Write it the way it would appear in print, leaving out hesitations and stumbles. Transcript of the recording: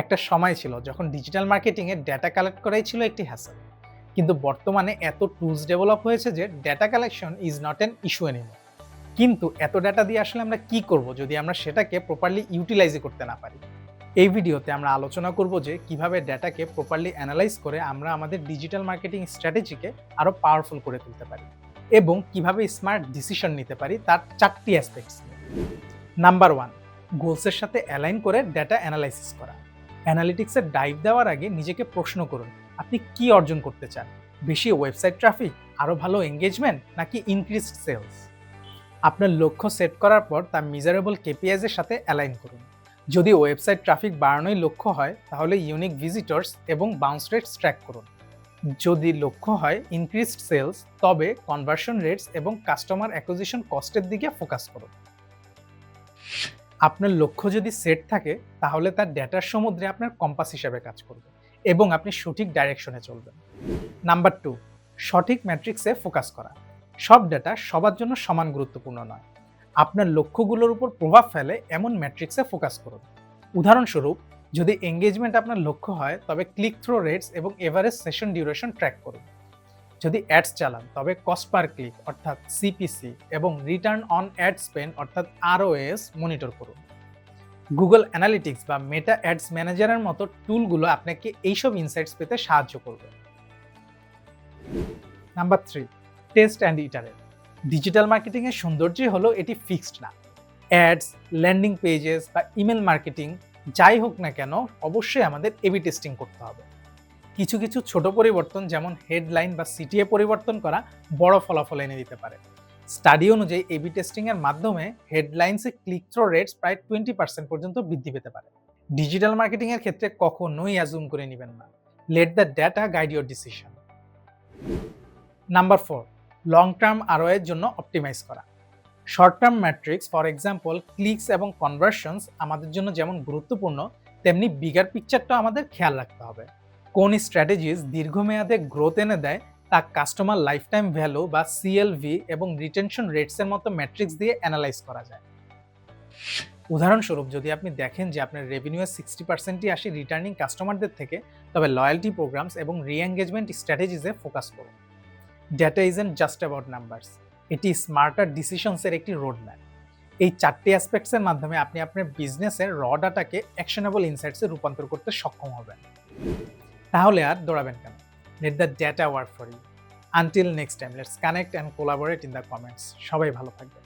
একটা সময় ছিল যখন ডিজিটাল মার্কেটিংয়ে ডেটা কালেক্ট করাই ছিল একটি হ্যাসেল। কিন্তু বর্তমানে এত টুলস ডেভেলপ হয়েছে যে data collection is not an issue anymore. কিন্তু এত ডেটা দিয়ে আসলে আমরা কি করব যদি আমরা সেটাকে প্রপারলি ইউটিলাইজ করতে না পারি? এই ভিডিওতে আমরা আলোচনা করব যে কিভাবে ডেটাকে প্রপারলি অ্যানালাইজ করে আমরা আমাদের ডিজিটাল মার্কেটিং স্ট্র্যাটেজিকে আরো পাওয়ারফুল করে তুলতে পারি এবং কিভাবে স্মার্ট ডিসিশন নিতে পারি তার 4টি অ্যাসপেক্টস নিয়ে। নাম্বার 1, গোলসের সাথে অ্যালাইন করে ডেটা অ্যানালাইসিস করা। অ্যানালিটিক্সের ডাইভ দেওয়ার আগে নিজেকে প্রশ্ন করুন, আপনি কি অর্জন করতে চান? বেশি ওয়েবসাইট ট্রাফিক, আরো ভালো এঙ্গেজমেন্ট, নাকি ইনক্রিজড সেলস? আপনার লক্ষ্য সেট করার পর তা মেজারেবল কেপিআইজ এর সাথে অ্যালাইন করুন। যদি ওয়েবসাইট ট্রাফিক বাড়ানোই লক্ষ্য হয় তাহলে ইউনিক ভিজিটর্স এবং বাউন্স রেটস ট্র্যাক করুন। যদি লক্ষ্য হয় ইনক্রিজড সেলস, তবে কনভার্সন রেটস এবং কাস্টমার অ্যাকুইজিশন কস্টের দিকে ফোকাস করুন। আপনার লক্ষ্য যদি সেট থাকে তাহলে তার ডেটার সমুদ্রে আপনার কম্পাস হিসেবে কাজ করবে এবং আপনি সঠিক ডাইরেকশনে চলবেন। নাম্বার 2, সঠিক ম্যাট্রিক্সে ফোকাস করা। সব ডেটা সবার জন্য সমান গুরুত্বপূর্ণ নয়। আপনার লক্ষ্যগুলোর উপর প্রভাব ফেলে এমন ম্যাট্রিক্সে ফোকাস করুন। উদাহরণস্বরূপ, যদি এঙ্গেজমেন্ট আপনার লক্ষ্য হয় তবে ক্লিক থ্রো রেটস এবং এভারেজ সেশন ডিউরেশন ট্র্যাক করুন। যদি অ্যাডস চালান তবে কস্ট পার ক্লিক অর্থাৎ সিপিসি এবং রিটার্ন অন অ্যাড স্পেন্ড অর্থাৎ আরওএস মনিটর করুন। গুগল অ্যানালিটিক্স বা মেটা অ্যাডস ম্যানেজারের মতো টুলগুলো আপনাকে এইসব ইনসাইটস পেতে সাহায্য করবে। Number 3, test and iterate. Digital marketing এর সৌন্দর্যই হলো এটি ফিক্সড না। অ্যাডস, ল্যান্ডিং পেজেস বা ইমেল মার্কেটিং যাই হোক না কেন, অবশ্যই আমাদের এবি টেস্টিং করতে হবে। কিছু কিছু ছোট পরিবর্তন যেমন হেডলাইন বা সিটিএ পরিবর্তন করা বড় ফলাফল এনে দিতে পারে। স্টাডি অনুযায়ী এবি টেস্টিং এর মাধ্যমে হেডলাইন্সে ক্লিক থ্রো রেটস প্রায় 20% পর্যন্ত বৃদ্ধি পেতে পারে। ডিজিটাল মার্কেটিং এর ক্ষেত্রে কখনোই অ্যাজুম করে নেবেন না। Late the data guide your decision. Number 4, long term ROI এর জন্য অপটিমাইজ করা। Short term matrix for example clicks এবং কনভার্সনস আমাদের জন্য যেমন গুরুত্বপূর্ণ, তেমনি বিগার পিকচারটা আমাদের খেয়াল রাখতে হবে। কোন স্ট্র্যাটেজিস দীর্ঘমেয়াদে গ্রোথ এনে দেয় তা কাস্টমার লাইফ টাইম ভ্যালু বা সিএলভি এবং রিটেনশন রেটসের মতো ম্যাট্রিক্স দিয়ে অ্যানালাইজ করা যায়। উদাহরণস্বরূপ, যদি আপনি দেখেন যে আপনার রেভিনিউয়ের 60%ই আসে রিটার্নিং কাস্টমারদের থেকে, তবে লয়্যালটি প্রোগ্রামস এবং রি-এঙ্গেজমেন্ট স্ট্র্যাটেজিসে ফোকাস করুন। Data isn't just about numbers, এটি স্মার্টার ডিসিশনসের একটি রোডম্যাপ। এই 4টি অ্যাসপেক্টসের মাধ্যমে আপনি আপনার বিজনেসের র ডাটাকে অ্যাকশনেবল ইনসাইটসে রূপান্তর করতে সক্ষম হবেন। তাহলে আর দৌড়াবেন কেন? Let the data work for you. Until next time, let's connect and collaborate in the comments. সবাই ভালো থাকবেন।